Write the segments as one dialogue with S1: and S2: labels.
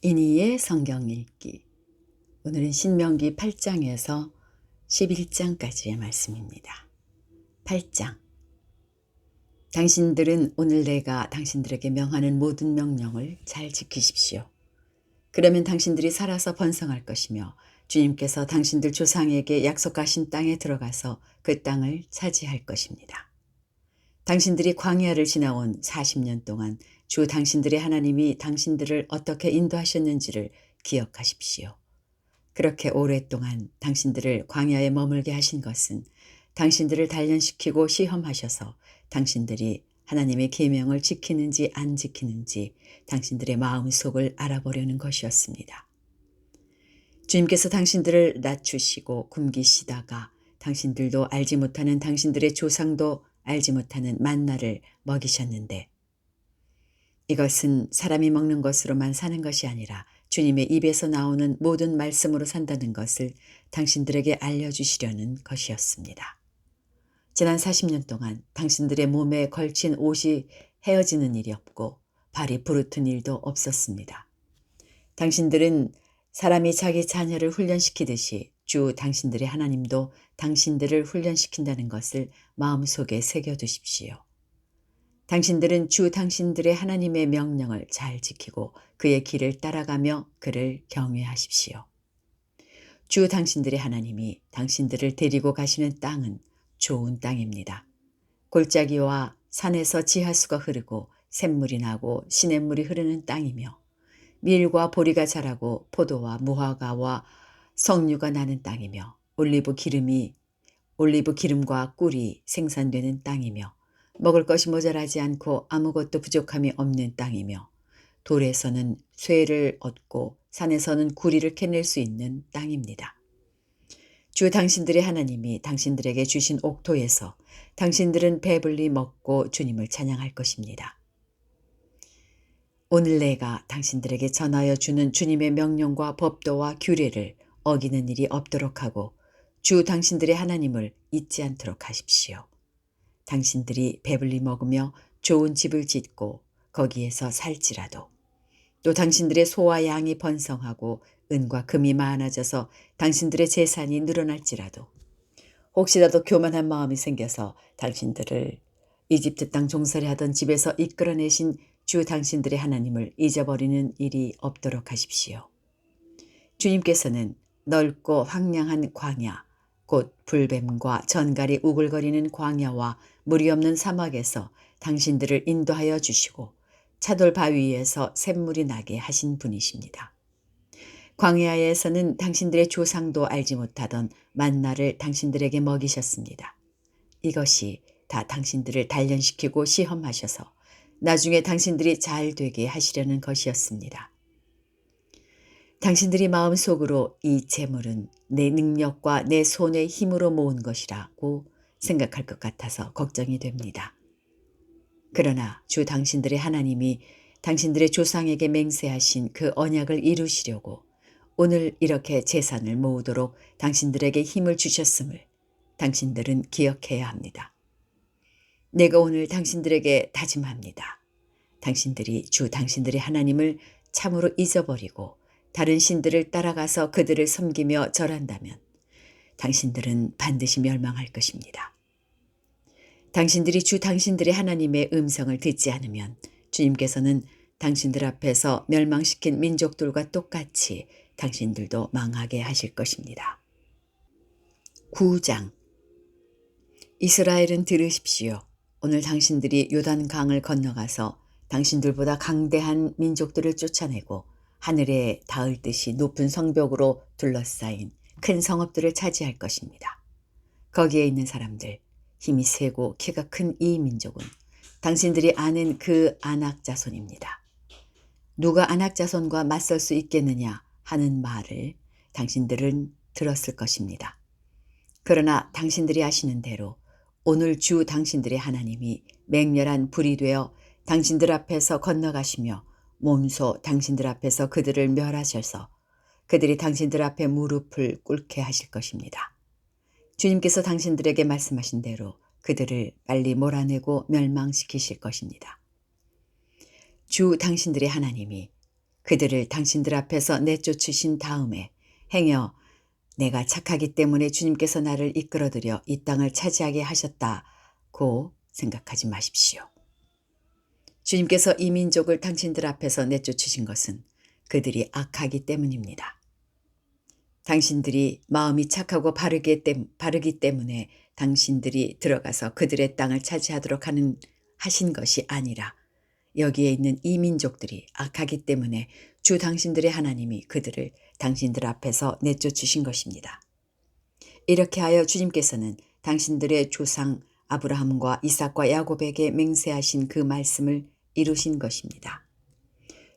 S1: 이니의 성경 읽기. 오늘은 신명기 8장에서 11장까지의 말씀입니다. 8장. 당신들은 오늘 내가 당신들에게 명하는 모든 명령을 잘 지키십시오. 그러면 당신들이 살아서 번성할 것이며 주님께서 당신들 조상에게 약속하신 땅에 들어가서 그 땅을 차지할 것입니다. 당신들이 광야를 지나온 40년 동안 주 당신들의 하나님이 당신들을 어떻게 인도하셨는지를 기억하십시오. 그렇게 오랫동안 당신들을 광야에 머물게 하신 것은 당신들을 단련시키고 시험하셔서 당신들이 하나님의 계명을 지키는지 안 지키는지 당신들의 마음속을 알아보려는 것이었습니다. 주님께서 당신들을 낮추시고 굶기시다가 당신들도 알지 못하는 당신들의 조상도 알지 못하는 만나를 먹이셨는데 이것은 사람이 먹는 것으로만 사는 것이 아니라 주님의 입에서 나오는 모든 말씀으로 산다는 것을 당신들에게 알려주시려는 것이었습니다. 지난 40년 동안 당신들의 몸에 걸친 옷이 헤어지는 일이 없고 발이 부르튼 일도 없었습니다. 당신들은 사람이 자기 자녀를 훈련시키듯이 주 당신들의 하나님도 당신들을 훈련시킨다는 것을 마음속에 새겨두십시오. 당신들은 주 당신들의 하나님의 명령을 잘 지키고 그의 길을 따라가며 그를 경외하십시오. 주 당신들의 하나님이 당신들을 데리고 가시는 땅은 좋은 땅입니다. 골짜기와 산에서 지하수가 흐르고 샘물이 나고 시냇물이 흐르는 땅이며 밀과 보리가 자라고 포도와 무화과와 석류가 나는 땅이며 올리브 기름과 꿀이 생산되는 땅이며 먹을 것이 모자라지 않고 아무것도 부족함이 없는 땅이며 돌에서는 쇠를 얻고 산에서는 구리를 캐낼 수 있는 땅입니다. 주 당신들의 하나님이 당신들에게 주신 옥토에서 당신들은 배불리 먹고 주님을 찬양할 것입니다. 오늘 내가 당신들에게 전하여 주는 주님의 명령과 법도와 규례를 어기는 일이 없도록 하고 주 당신들의 하나님을 잊지 않도록 하십시오. 당신들이 배불리 먹으며 좋은 집을 짓고 거기에서 살지라도 또 당신들의 소와 양이 번성하고 은과 금이 많아져서 당신들의 재산이 늘어날지라도 혹시라도 교만한 마음이 생겨서 당신들을 이집트 땅 종살이 하던 집에서 이끌어내신 주 당신들의 하나님을 잊어버리는 일이 없도록 하십시오. 주님께서는 넓고 황량한 광야, 곧 불뱀과 전갈이 우글거리는 광야와 물이 없는 사막에서 당신들을 인도하여 주시고 차돌 바위에서 샘물이 나게 하신 분이십니다. 광야에서는 당신들의 조상도 알지 못하던 만나를 당신들에게 먹이셨습니다. 이것이 다 당신들을 단련시키고 시험하셔서 나중에 당신들이 잘 되게 하시려는 것이었습니다. 당신들이 마음속으로 이 재물은 내 능력과 내 손의 힘으로 모은 것이라고 생각할 것 같아서 걱정이 됩니다. 그러나 주 당신들의 하나님이 당신들의 조상에게 맹세하신 그 언약을 이루시려고 오늘 이렇게 재산을 모으도록 당신들에게 힘을 주셨음을 당신들은 기억해야 합니다. 내가 오늘 당신들에게 다짐합니다. 당신들이 주 당신들의 하나님을 참으로 잊어버리고 다른 신들을 따라가서 그들을 섬기며 절한다면 당신들은 반드시 멸망할 것입니다. 당신들이 주 당신들의 하나님의 음성을 듣지 않으면 주님께서는 당신들 앞에서 멸망시킨 민족들과 똑같이 당신들도 망하게 하실 것입니다. 9장. 이스라엘은 들으십시오. 오늘 당신들이 요단강을 건너가서 당신들보다 강대한 민족들을 쫓아내고 하늘에 닿을 듯이 높은 성벽으로 둘러싸인 큰 성읍들을 차지할 것입니다. 거기에 있는 사람들, 힘이 세고 키가 큰 이 민족은 당신들이 아는 그 아낙 자손입니다. 누가 아낙 자손과 맞설 수 있겠느냐 하는 말을 당신들은 들었을 것입니다. 그러나 당신들이 아시는 대로 오늘 주 당신들의 하나님이 맹렬한 불이 되어 당신들 앞에서 건너가시며 몸소 당신들 앞에서 그들을 멸하셔서 그들이 당신들 앞에 무릎을 꿇게 하실 것입니다. 주님께서 당신들에게 말씀하신 대로 그들을 빨리 몰아내고 멸망시키실 것입니다. 주 당신들의 하나님이 그들을 당신들 앞에서 내쫓으신 다음에 행여 내가 착하기 때문에 주님께서 나를 이끌어들여 이 땅을 차지하게 하셨다고 생각하지 마십시오. 주님께서 이 민족을 당신들 앞에서 내쫓으신 것은 그들이 악하기 때문입니다. 당신들이 마음이 착하고 바르기 때문에 당신들이 들어가서 그들의 땅을 차지하도록 하신 것이 아니라 여기에 있는 이 민족들이 악하기 때문에 주 당신들의 하나님이 그들을 당신들 앞에서 내쫓으신 것입니다. 이렇게 하여 주님께서는 당신들의 조상 아브라함과 이삭과 야곱에게 맹세하신 그 말씀을 이루신 것입니다.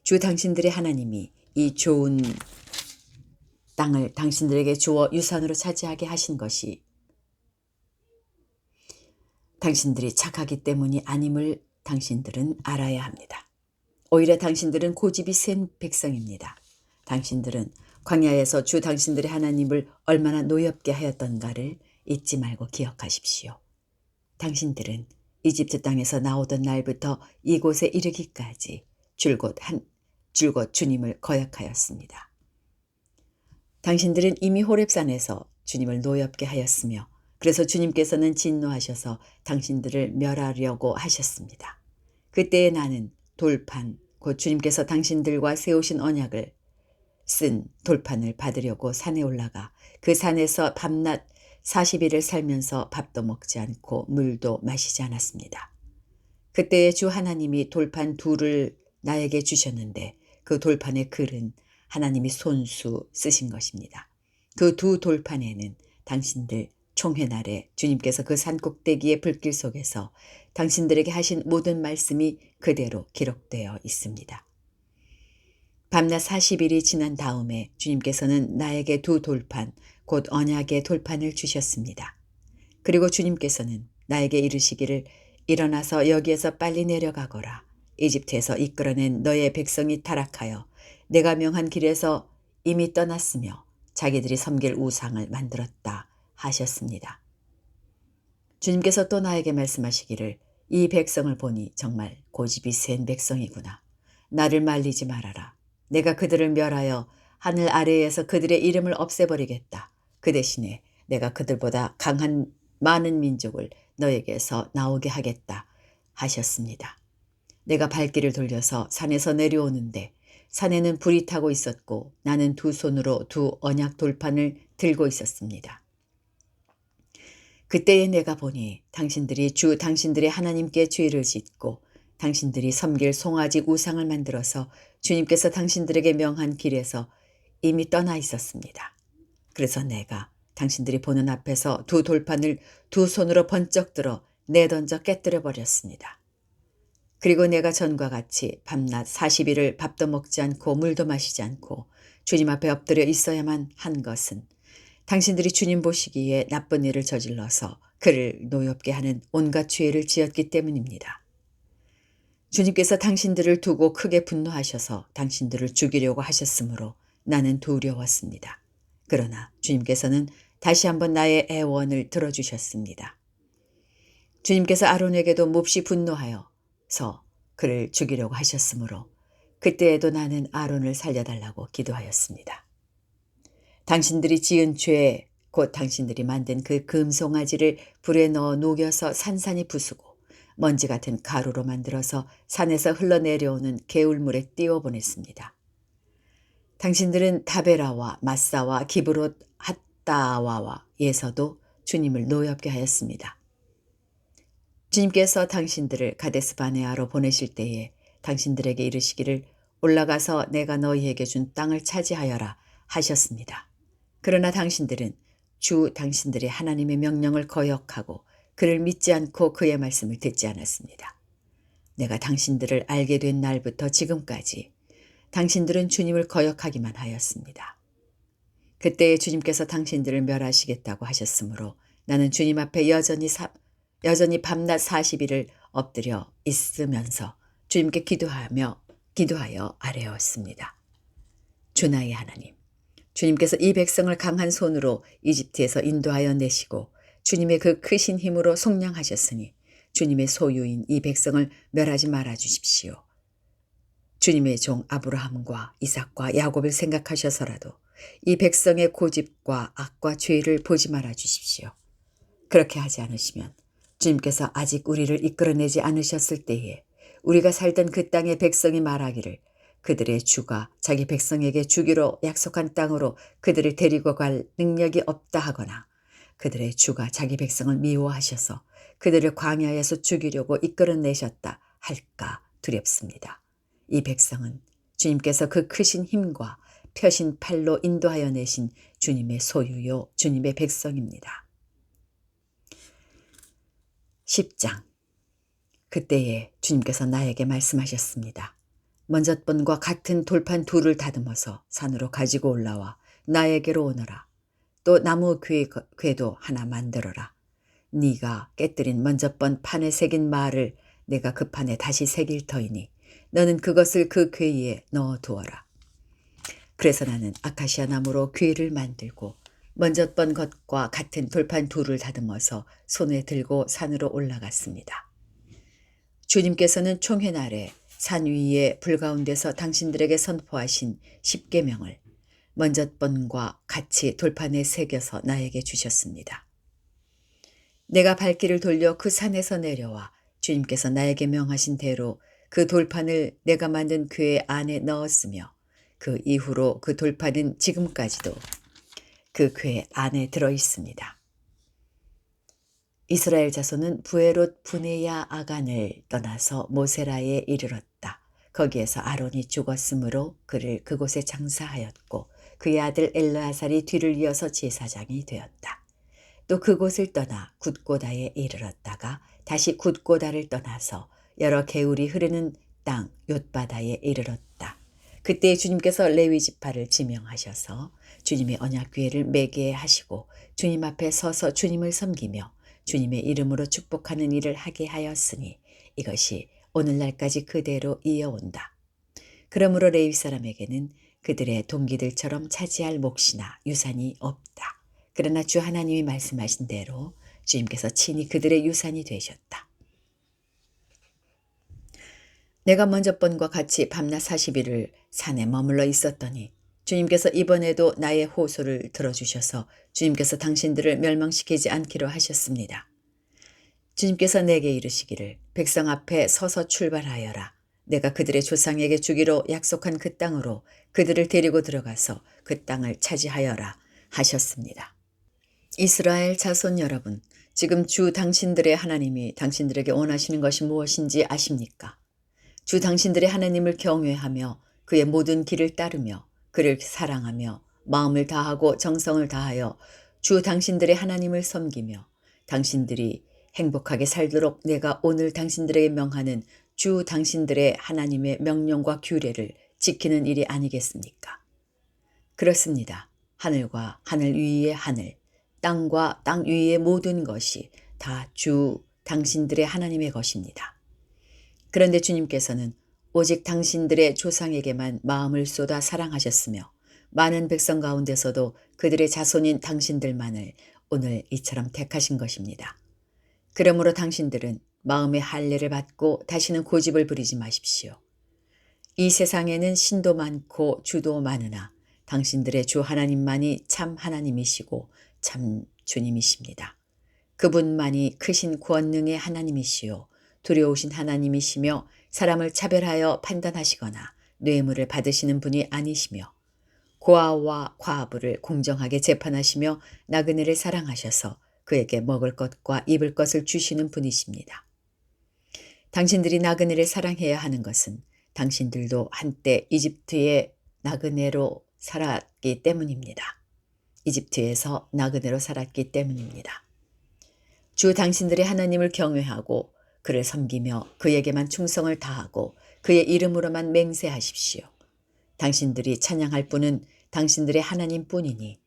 S1: 주 당신들의 하나님이 이 좋은 땅을 당신들에게 주어 유산으로 차지하게 하신 것이 당신들이 착하기 때문이 아님을 당신들은 알아야 합니다. 오히려 당신들은 고집이 센 백성입니다. 당신들은 광야에서 주 당신들의 하나님을 얼마나 노엽게 하였던가를 잊지 말고 기억하십시오. 당신들은 이집트 땅에서 나오던 날부터 이곳에 이르기까지 줄곧 주님을 거역하였습니다. 당신들은 이미 호렙산에서 주님을 노엽게 하였으며 그래서 주님께서는 진노하셔서 당신들을 멸하려고 하셨습니다. 그때에 나는 돌판, 곧 주님께서 당신들과 세우신 언약을 쓴 돌판을 받으려고 산에 올라가 그 산에서 밤낮 40일을 살면서 밥도 먹지 않고 물도 마시지 않았습니다. 그때에 주 하나님이 돌판 둘을 나에게 주셨는데 그 돌판의 글은 하나님이 손수 쓰신 것입니다. 그 두 돌판에는 당신들 총회날에 주님께서 그 산꼭대기의 불길 속에서 당신들에게 하신 모든 말씀이 그대로 기록되어 있습니다. 밤낮 40일이 지난 다음에 주님께서는 나에게 두 돌판, 곧 언약의 돌판을 주셨습니다. 그리고 주님께서는 나에게 이르시기를 일어나서 여기에서 빨리 내려가거라. 이집트에서 이끌어낸 너의 백성이 타락하여 내가 명한 길에서 이미 떠났으며 자기들이 섬길 우상을 만들었다 하셨습니다. 주님께서 또 나에게 말씀하시기를 이 백성을 보니 정말 고집이 센 백성이구나. 나를 말리지 말아라. 내가 그들을 멸하여 하늘 아래에서 그들의 이름을 없애버리겠다. 그 대신에 내가 그들보다 강한 많은 민족을 너에게서 나오게 하겠다 하셨습니다. 내가 발길을 돌려서 산에서 내려오는데 산에는 불이 타고 있었고 나는 두 손으로 두 언약 돌판을 들고 있었습니다. 그때에 내가 보니 당신들이 주 당신들의 하나님께 죄를 짓고 당신들이 섬길 송아지 우상을 만들어서 주님께서 당신들에게 명한 길에서 이미 떠나 있었습니다. 그래서 내가 당신들이 보는 앞에서 두 돌판을 두 손으로 번쩍 들어 내던져 깨뜨려 버렸습니다. 그리고 내가 전과 같이 밤낮 40일을 밥도 먹지 않고 물도 마시지 않고 주님 앞에 엎드려 있어야만 한 것은 당신들이 주님 보시기에 나쁜 일을 저질러서 그를 노엽게 하는 온갖 죄를 지었기 때문입니다. 주님께서 당신들을 두고 크게 분노하셔서 당신들을 죽이려고 하셨으므로 나는 두려웠습니다. 그러나 주님께서는 다시 한번 나의 애원을 들어주셨습니다. 주님께서 아론에게도 몹시 분노하여서 그를 죽이려고 하셨으므로 그때에도 나는 아론을 살려달라고 기도하였습니다. 당신들이 지은 죄, 곧 당신들이 만든 그 금송아지를 불에 넣어 녹여서 산산이 부수고 먼지 같은 가루로 만들어서 산에서 흘러내려오는 개울물에 띄워보냈습니다. 당신들은 다베라와 마사와 기브롯 핫다와에서도 주님을 노엽게 하였습니다. 주님께서 당신들을 가데스 바네아로 보내실 때에 당신들에게 이르시기를 올라가서 내가 너희에게 준 땅을 차지하여라 하셨습니다. 그러나 당신들은 주 당신들의 하나님의 명령을 거역하고 그를 믿지 않고 그의 말씀을 듣지 않았습니다. 내가 당신들을 알게 된 날부터 지금까지 당신들은 주님을 거역하기만 하였습니다. 그때에 주님께서 당신들을 멸하시겠다고 하셨으므로 나는 주님 앞에 여전히 밤낮 40일을 엎드려 있으면서 주님께 기도하여 아뢰었습니다. 주 나의 하나님, 주님께서 이 백성을 강한 손으로 이집트에서 인도하여 내시고 주님의 그 크신 힘으로 속량하셨으니 주님의 소유인 이 백성을 멸하지 말아 주십시오. 주님의 종 아브라함과 이삭과 야곱을 생각하셔서라도 이 백성의 고집과 악과 죄를 보지 말아 주십시오. 그렇게 하지 않으시면 주님께서 아직 우리를 이끌어내지 않으셨을 때에 우리가 살던 그 땅의 백성이 말하기를 그들의 주가 자기 백성에게 주기로 약속한 땅으로 그들을 데리고 갈 능력이 없다 하거나 그들의 주가 자기 백성을 미워하셔서 그들을 광야에서 죽이려고 이끌어내셨다 할까 두렵습니다. 이 백성은 주님께서 그 크신 힘과 펴신 팔로 인도하여 내신 주님의 소유요 주님의 백성입니다. 10장. 그때에 주님께서 나에게 말씀하셨습니다. 먼저번과 같은 돌판 둘을 다듬어서 산으로 가지고 올라와 나에게로 오너라. 또 나무 궤도 하나 만들어라. 네가 깨뜨린 먼저번 판에 새긴 말을 내가 그 판에 다시 새길 터이니 너는 그것을 그 궤에 넣어두어라. 그래서 나는 아카시아 나무로 궤를 만들고 먼저번 것과 같은 돌판 둘을 다듬어서 손에 들고 산으로 올라갔습니다. 주님께서는 총회날에 산 위에 불 가운데서 당신들에게 선포하신 10계명을 먼저번과 같이 돌판에 새겨서 나에게 주셨습니다. 내가 발길을 돌려 그 산에서 내려와 주님께서 나에게 명하신 대로 그 돌판을 내가 만든 궤 안에 넣었으며 그 이후로 그 돌판은 지금까지도 그 궤 안에 들어 있습니다. 이스라엘 자손은 부에롯 브네야 아간을 떠나서 모세라에 이르렀다. 거기에서 아론이 죽었으므로 그를 그곳에 장사하였고 그의 아들 엘르아살이 뒤를 이어서 제사장이 되었다. 또 그곳을 떠나 굿고다에 이르렀다가 다시 굿고다를 떠나서 여러 개울이 흐르는 땅 욤바다에 이르렀다. 그때 주님께서 레위 지파를 지명하셔서 주님의 언약궤를 매게 하시고 주님 앞에 서서 주님을 섬기며 주님의 이름으로 축복하는 일을 하게 하였으니 이것이 오늘날까지 그대로 이어온다. 그러므로 레위 사람에게는 그들의 동기들처럼 차지할 몫이나 유산이 없다. 그러나 주 하나님이 말씀하신 대로 주님께서 친히 그들의 유산이 되셨다. 내가 먼저번과 같이 밤낮 40일을 산에 머물러 있었더니 주님께서 이번에도 나의 호소를 들어주셔서 주님께서 당신들을 멸망시키지 않기로 하셨습니다. 주님께서 내게 이르시기를 백성 앞에 서서 출발하여라. 내가 그들의 조상에게 주기로 약속한 그 땅으로 그들을 데리고 들어가서 그 땅을 차지하여라 하셨습니다. 이스라엘 자손 여러분, 지금 주 당신들의 하나님이 당신들에게 원하시는 것이 무엇인지 아십니까? 주 당신들의 하나님을 경외하며 그의 모든 길을 따르며 그를 사랑하며 마음을 다하고 정성을 다하여 주 당신들의 하나님을 섬기며 당신들이 행복하게 살도록 내가 오늘 당신들에게 명하는 주 당신들의 하나님의 명령과 규례를 지키는 일이 아니겠습니까? 그렇습니다. 하늘과 하늘 위의 하늘, 땅과 땅 위의 모든 것이 다 주 당신들의 하나님의 것입니다. 그런데 주님께서는 오직 당신들의 조상에게만 마음을 쏟아 사랑하셨으며 많은 백성 가운데서도 그들의 자손인 당신들만을 오늘 이처럼 택하신 것입니다. 그러므로 당신들은 마음의 할례를 받고 다시는 고집을 부리지 마십시오. 이 세상에는 신도 많고 주도 많으나 당신들의 주 하나님만이 참 하나님이시고 참 주님이십니다. 그분만이 크신 권능의 하나님이시요 두려우신 하나님이시며 사람을 차별하여 판단하시거나 뇌물을 받으시는 분이 아니시며 고아와 과부를 공정하게 재판하시며 나그네를 사랑하셔서 그에게 먹을 것과 입을 것을 주시는 분이십니다. 당신들이 나그네를 사랑해야 하는 것은 당신들도 한때 이집트의 나그네로 살았기 때문입니다. 이집트에서 나그네로 살았기 때문입니다. 주 당신들의 하나님을 경외하고 그를 섬기며 그에게만 충성을 다하고 그의 이름으로만 맹세하십시오. 당신들이 찬양할 분은 당신들의 하나님뿐이니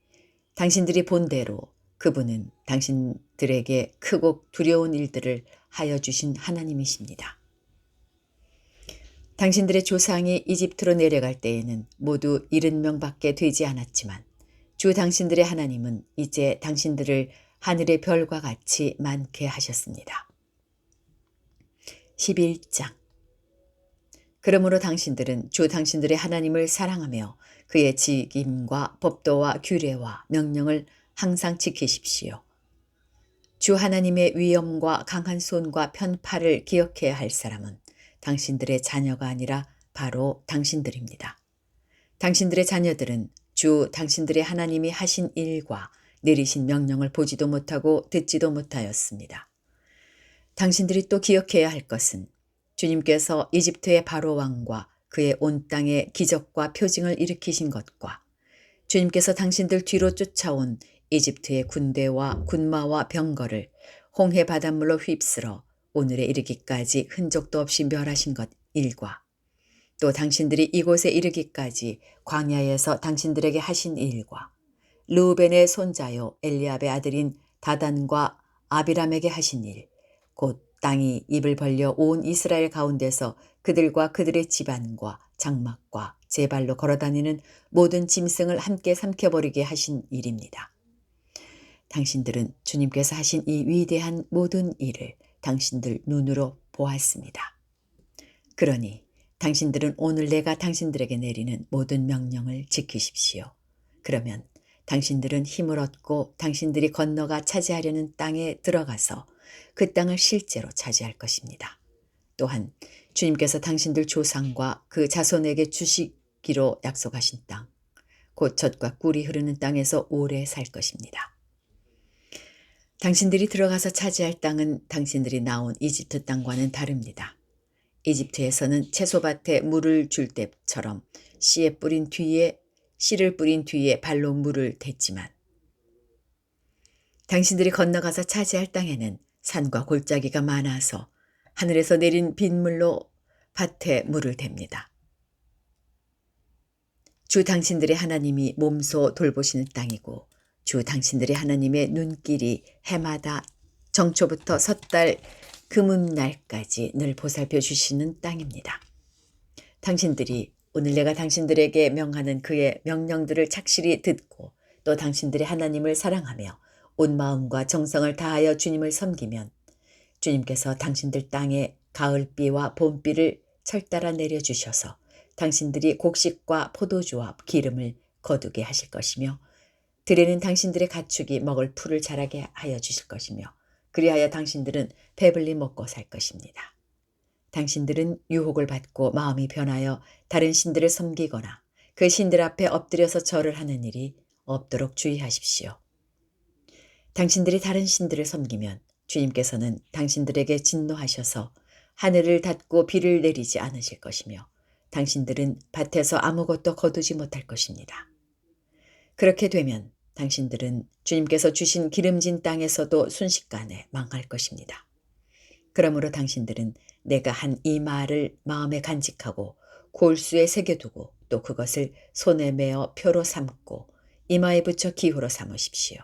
S1: 당신들이 본대로 그분은 당신들에게 크고 두려운 일들을 하여 주신 하나님이십니다. 당신들의 조상이 이집트로 내려갈 때에는 모두 70명밖에 되지 않았지만 주 당신들의 하나님은 이제 당신들을 하늘의 별과 같이 많게 하셨습니다. 11장. 그러므로 당신들은 주 당신들의 하나님을 사랑하며 그의 직임과 법도와 규례와 명령을 항상 지키십시오. 주 하나님의 위엄과 강한 손과 편팔을 기억해야 할 사람은 당신들의 자녀가 아니라 바로 당신들입니다. 당신들의 자녀들은 주 당신들의 하나님이 하신 일과 내리신 명령을 보지도 못하고 듣지도 못하였습니다. 당신들이 또 기억해야 할 것은 주님께서 이집트의 바로 왕과 그의 온 땅에 기적과 표징을 일으키신 것과 주님께서 당신들 뒤로 쫓아온 이집트의 군대와 군마와 병거를 홍해 바닷물로 휩쓸어 오늘에 이르기까지 흔적도 없이 멸하신 것 일과 또 당신들이 이곳에 이르기까지 광야에서 당신들에게 하신 일과 르우벤의 손자요 엘리압의 아들인 다단과 아비람에게 하신 일, 곧 땅이 입을 벌려 온 이스라엘 가운데서 그들과 그들의 집안과 장막과 제 발로 걸어다니는 모든 짐승을 함께 삼켜버리게 하신 일입니다. 당신들은 주님께서 하신 이 위대한 모든 일을 당신들 눈으로 보았습니다. 그러니 당신들은 오늘 내가 당신들에게 내리는 모든 명령을 지키십시오. 그러면 당신들은 힘을 얻고 당신들이 건너가 차지하려는 땅에 들어가서 그 땅을 실제로 차지할 것입니다. 또한 주님께서 당신들 조상과 그 자손에게 주시기로 약속하신 땅, 곧 젖과 꿀이 흐르는 땅에서 오래 살 것입니다. 당신들이 들어가서 차지할 땅은 당신들이 나온 이집트 땅과는 다릅니다. 이집트에서는 채소밭에 물을 줄 때처럼 씨를 뿌린 뒤에 발로 물을 댔지만 당신들이 건너가서 차지할 땅에는 산과 골짜기가 많아서 하늘에서 내린 빗물로 밭에 물을 댑니다. 주 당신들의 하나님이 몸소 돌보시는 땅이고 주 당신들의 하나님의 눈길이 해마다 정초부터 섣달 금음날까지 늘 보살펴 주시는 땅입니다. 당신들이 오늘 내가 당신들에게 명하는 그의 명령들을 착실히 듣고 또 당신들의 하나님을 사랑하며 온 마음과 정성을 다하여 주님을 섬기면 주님께서 당신들 땅에 가을비와 봄비를 철따라 내려주셔서 당신들이 곡식과 포도주와 기름을 거두게 하실 것이며 들에는 당신들의 가축이 먹을 풀을 자라게 하여 주실 것이며 그리하여 당신들은 배불리 먹고 살 것입니다. 당신들은 유혹을 받고 마음이 변하여 다른 신들을 섬기거나 그 신들 앞에 엎드려서 절을 하는 일이 없도록 주의하십시오. 당신들이 다른 신들을 섬기면 주님께서는 당신들에게 진노하셔서 하늘을 닫고 비를 내리지 않으실 것이며 당신들은 밭에서 아무것도 거두지 못할 것입니다. 그렇게 되면 당신들은 주님께서 주신 기름진 땅에서도 순식간에 망할 것입니다. 그러므로 당신들은 내가 한 이 말을 마음에 간직하고 골수에 새겨두고 또 그것을 손에 메어 표로 삼고 이마에 붙여 기호로 삼으십시오.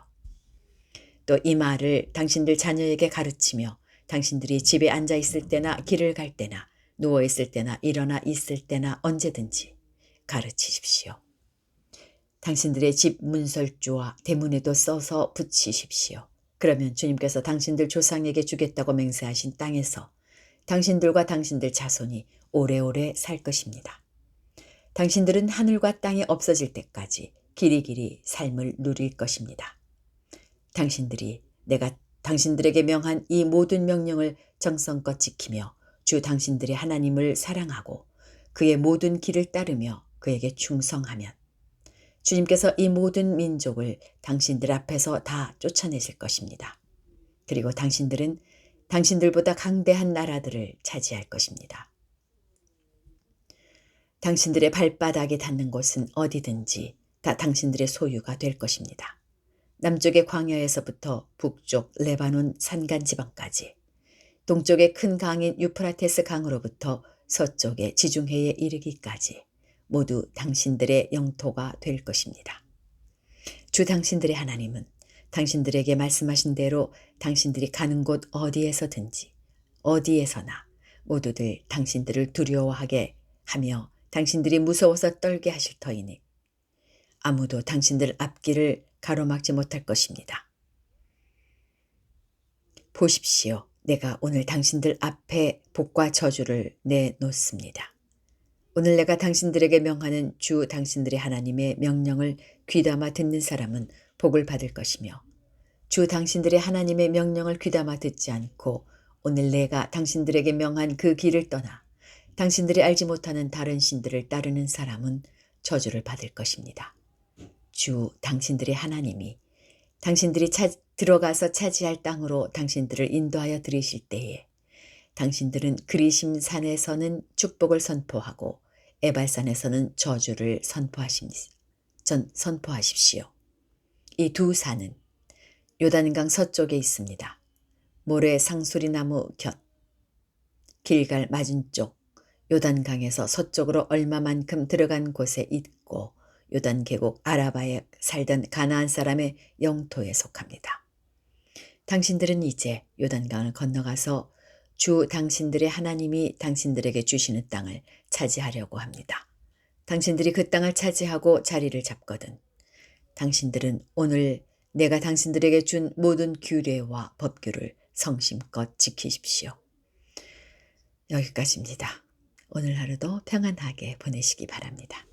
S1: 또 이 말을 당신들 자녀에게 가르치며 당신들이 집에 앉아 있을 때나 길을 갈 때나 누워 있을 때나 일어나 있을 때나 언제든지 가르치십시오. 당신들의 집 문설주와 대문에도 써서 붙이십시오. 그러면 주님께서 당신들 조상에게 주겠다고 맹세하신 땅에서 당신들과 당신들 자손이 오래오래 살 것입니다. 당신들은 하늘과 땅이 없어질 때까지 길이길이 삶을 누릴 것입니다. 당신들이 내가 당신들에게 명한 이 모든 명령을 정성껏 지키며 주 당신들의 하나님을 사랑하고 그의 모든 길을 따르며 그에게 충성하면 주님께서 이 모든 민족을 당신들 앞에서 다 쫓아내실 것입니다. 그리고 당신들은 당신들보다 강대한 나라들을 차지할 것입니다. 당신들의 발바닥이 닿는 곳은 어디든지 다 당신들의 소유가 될 것입니다. 남쪽의 광야에서부터 북쪽 레바논 산간 지방까지, 동쪽의 큰 강인 유프라테스 강으로부터 서쪽의 지중해에 이르기까지 모두 당신들의 영토가 될 것입니다. 주 당신들의 하나님은 당신들에게 말씀하신 대로 당신들이 가는 곳 어디에서든지 어디에서나 모두들 당신들을 두려워하게 하며 당신들이 무서워서 떨게 하실 터이니 아무도 당신들 앞길을 가로막지 못할 것입니다. 보십시오. 내가 오늘 당신들 앞에 복과 저주를 내놓습니다. 오늘 내가 당신들에게 명하는 주 당신들의 하나님의 명령을 귀담아 듣는 사람은 복을 받을 것이며 주 당신들의 하나님의 명령을 귀담아 듣지 않고 오늘 내가 당신들에게 명한 그 길을 떠나 당신들이 알지 못하는 다른 신들을 따르는 사람은 저주를 받을 것입니다. 주 당신들의 하나님이 당신들이 들어가서 차지할 땅으로 당신들을 인도하여 들이실 때에 당신들은 그리심 산에서는 축복을 선포하고 에발산에서는 저주를 선포하십시오. 이 두 산은 요단강 서쪽에 있습니다. 모래 상수리나무 곁 길갈 맞은쪽 요단강에서 서쪽으로 얼마만큼 들어간 곳에 있고 요단 계곡 아라바에 살던 가나안 사람의 영토에 속합니다. 당신들은 이제 요단강을 건너가서 주 당신들의 하나님이 당신들에게 주시는 땅을 차지하려고 합니다. 당신들이 그 땅을 차지하고 자리를 잡거든 당신들은 오늘 내가 당신들에게 준 모든 규례와 법규를 성심껏 지키십시오. 여기까지입니다. 오늘 하루도 평안하게 보내시기 바랍니다.